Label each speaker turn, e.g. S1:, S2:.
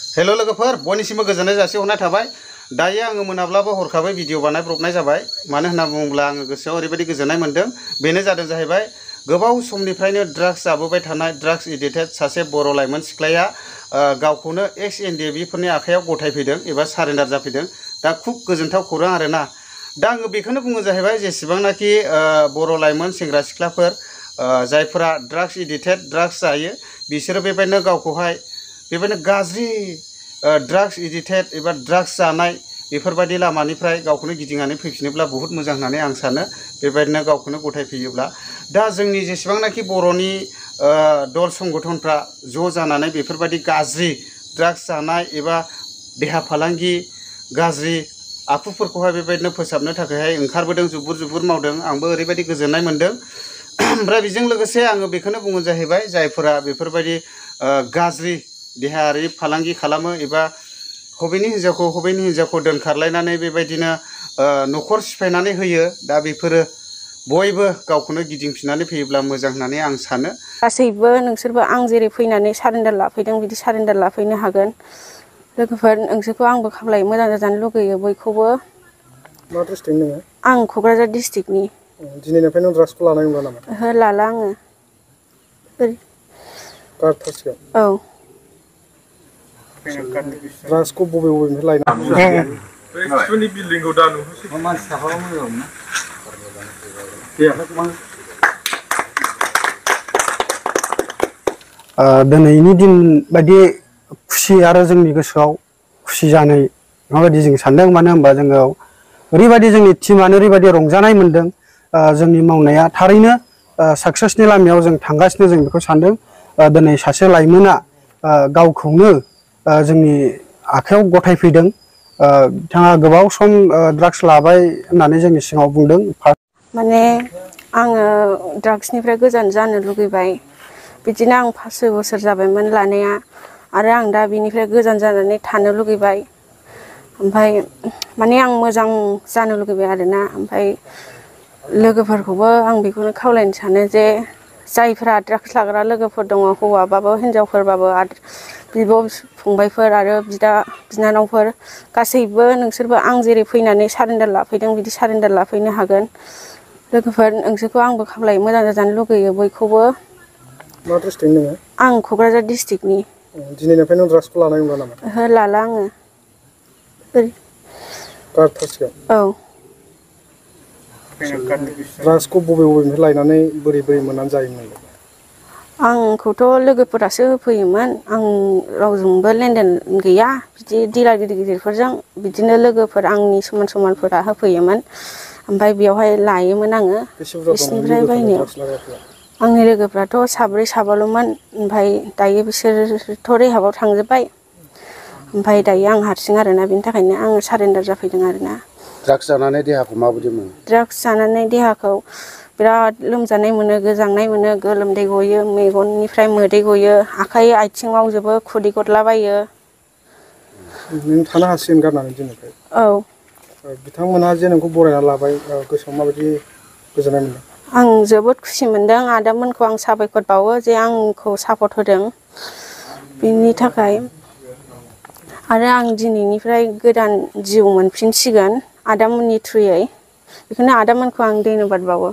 S1: हेल' लोगोफोर बयनिसिमबो गोजोननाय जासिहरनाय थाबाय। दायो आङो मोनाब्लाबो हरखाबै भिडिअ बानायब्रबनाय जाबाय। मानो होनना बुङोब्ला आङो गोसोआव ओरैबायदि गोजोननाय मोन्दों। बेनो जादों जाहैबाय गोबाव समनिफ्रायनो ड्राग्स जाबोबाय थानाय ड्राग्स एडिक्टेड सासे बर' लाइमोन सिख्लाया गावखौनो एक्स एनडिएफबि फोरनि आखायाव गथायफैदों एबा सारेन्डार जाफैदों। दा खुब गोजोनथाव खौरां आरोना। दा आङो बेखौनो बुङो जाहैबाय जेसेबांनाखि बर' लाइमोन सेंग्रा सिख्लाफोर जायफोरा ड्राग्स एडिक्टेड ड्राग्स जायो बिसोरो बेबायदिनो गावखौहाय बेबायदिनो गाज्रि ड्राग्स एडिक्टेड एबा ड्राग्स जानाय बेफोरबायदि लामानिफ्राय गावखौनो गिदिंनानै फैफिनोब्ला बहुत मोजां होननानै आं सानो। बेबायदिनो गावखौनो गथायफैयोब्ला दा जोंनि जेसेबांनाखि बर'नि दल संगठनफ्रा ज' जानानै बेफोरबायदि गाज्रि ड्राग्स जानाय एबा देहा फालांगि गाज्रि आखुफोरखौहाय बेबायदिनो फोसाबनो थाखायहाय ओंखारबोदों, जुबुर जुबुर मावदों। आंबो ओरैबायदि गोजोननाय मोन्दों। ओमफ्राय बेजों लोगोसे आङो बेखौनो बुङो जाहैबाय जायफोरा बेफोरबायदि गाज्रि देहायारि फालांगि खालामो एबा हबेनि हिन्जावखौ दोनखारलायनानै बेबायदिनो न'खर सिफायनानै होयो। दा बेफोरो बयबो गावखौनो गिदिंफिननानै फैयोब्ला मोजां होननानै आं सानो।
S2: गासैबो नोंसोरबो आं जेरै फैनानै सारेन्डार लाफैदों बिदि सारेन्डार लाफैनो हागोन। लोगोफोर नोंसोरखौ आंबो खावलायो मोजां जाजानो लुगैयो बयखौबो।
S3: मा डिस्ट्रिक्ट नोङो?
S2: आं क'क्राझार डिस्ट्रिक्टनि।
S3: दिनैनिफ्राय नों ड्राग्सखौ लानाय नंला नामा?
S2: ओहो लाला आङो।
S3: गारथारसिगोन?
S2: औ।
S3: ड्राग्सखौ बबेनिफ्राय लायनाय?
S4: सिफुनि बिल्डिंखौ दा नुहरसै। मानसि थाफाबा मोजां मोना।
S5: दिनैनि दिन बायदि खुसि आरो जोंनि गोसोआव खुसि जानाय माबायदि जों सानदों। मानो होनबा जोङो ओरैबायदि जोंनि टीमानो ओरैबायदि रंजानाय मोन्दों। जोंनि मावनाया थारैनो साक्सेसनि लामायाव जों थांगासिनो जों बेखौ सानदों। दिनै सासे लाइमोना गावखौनो जोंनि आखायाव गथायफैदों। बिथाङा गोबाव सम ड्राग्स लाबाय होननानै जोंनि सिगाङाव बुंदों।
S2: माने आङो ड्राग्सनिफ्राय गोजान जानो लुगैबाय। बिदिनो आं 5 बोसोर जाबायमोन लानाया आरो आं दा बिनिफ्राय गोजान जानानै थानो लुगैबाय। ओमफ्राय माने आं मोजां जानो लुगैबाय आरोना। ओमफ्राय लोगोफोरखौबो आं बेखौनो खावलायनो सानो जे जायफ्रा ड्राग्स लाग्रा लोगोफोर दङ, हौवाबाबो हिनजावफोरबाबो, बिब' फंबायफोर आरो बिदा बिनानावफोर गासैबो नोंसोरबो आं जेरै फैनानै सारेन्डार लाफैदों बिदि सारेन्डार लाफैनो हागोन। लोगोफोर नोंसोरखौ आंबो खावलायो मोजां जाजानो लुगैयो बयखौबो।
S3: मा डिस्ट्रिक्ट नोङो?
S2: आं क'क्राझार डिस्ट्रिक्टनि।
S3: दिनैनिफ्राय नों ड्राग्सखौ लानाय नंला नामा?
S2: ओहो लाला आङो।
S3: गारथारसिगोन?
S2: औ।
S3: ड्राग्सखौ बबेनिफ्राय लायनानै बोरै मोननानै जायोमोन?
S2: आंखौथ' लोगोफोरासो होफैयोमोन। आं रावजोंबो लेनदेन गैया बिदि दिलार गिदिरफोरजों। बिदिनो लोगोफोर आंनि समान समानफोरा होफैयोमोन। ओमफ्राय बेयावहाय लायोमोन आङो बिसिनिफ्राय बायनायाव। आंनि लोगोफ्राथ' 7 साबाल'मोन। ओमफ्राय दायो बिसोरथ' रेहाबाव थांजोब्बाय। ओमफ्राय दायो आं हारसिं आरोना। बिनि थाखायनो आङो सारेन्डार जाफैदों आरोना।
S1: ड्राग्स जानानै देहाखौ माबायदि मोनो?
S2: ड्राग्स जानानै देहाखौ बिराद लोमजानाय मोनो, गोजांनाय मोनो, गोलोमदै गयो, मेगननिफ्राय मोदै गयो, आखाइ आथिं मावजोबो, खुदै गदलाबायो।
S3: नों थानो हासिगोन गारनानै दिनैनिफ्राय?
S2: औ।
S3: बिथांमोनहा जे नोंखौ बरायना लाबाय, गोसोआव माबायदि गोजोननाय मोनदों?
S2: आं जोबोद खुसि मोनदों। आदामोनखौ आं साबायखर बावो जे आंखौ सापर्ट होदों बिनि थाखाय। आरो आं दिनैनिफ्राय गोदान जिउ मोनफिनसिगोन आदामोननि थ्रुयै। बेखौनो आदामोनखौ आं धन्यबाद बावो।